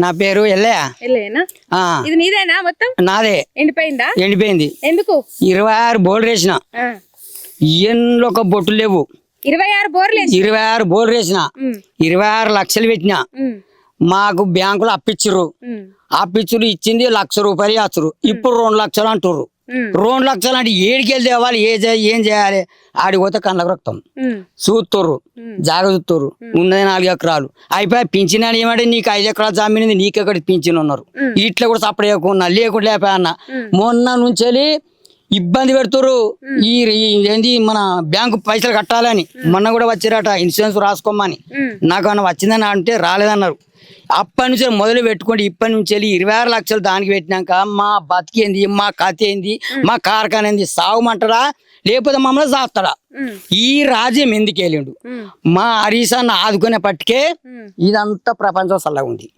నా పేరు ఎల్లయ్య. ఎల్లేనా? ఇది నీదేనా మొత్తం? నాదే. ఎండిపోయిందా? ఎండిపోయింది. ఎందుకు? 26 బోర్లు వేసిన, ఈయనలో ఒక బొట్టులు లేవు. 26 బోర్లు 26 బోర్లు వేసిన, 26 లక్షలు పెట్టిన. మాకు బ్యాంకులో అప్పిచ్చిర్రు, ఇచ్చింది ₹1,00,000 ఇచ్చారు. ఇప్పుడు 2 లక్షలు అంటుర్రు. 2 లక్షలు అంటే ఏడికెళ్ళి తేవాలి, ఏం చేయాలి? ఆడికి పోతే కళ్ళకు రక్తం చూస్తుర్రు, జాగ్రత్తరు. ఉన్నది 4 ఎకరాలు అయిపోయి పింఛన్ అని ఏమంటే నీకు 5 ఎకరాలు జామీనింది, నీకెక్కడికి పింఛన్ ఉన్నారు. ఇట్లా కూడా సపరేకున్నా లేకుండా లేపా అన్న. మొన్న నుంచి ఇబ్బంది పెడుతురు. ఏంది మన బ్యాంకు పైసలు కట్టాలని మొన్న కూడా వచ్చిరట, ఇన్సూరెన్స్ రాసుకోమని. నాకు అన్న వచ్చిందని అంటే రాలేదన్నారు. అప్పటి నుంచి మొదలు పెట్టుకోండి, ఇప్పటి నుంచి 26 లక్షలు దానికి పెట్టినాక మా బతికేంది, మా కథ ఏంది, మా కార్ఖాన ఏంది? సాగుమంటారా లేకపోతే మమ్మల్ని సాస్తాడా? ఈ రాజ్యం ఎందుకు వెళ్ళిండు? మా హరీష్ అన్న ఆదుకునే పట్టుకే ఇదంతా ప్రపంచం చల్లగా ఉంది.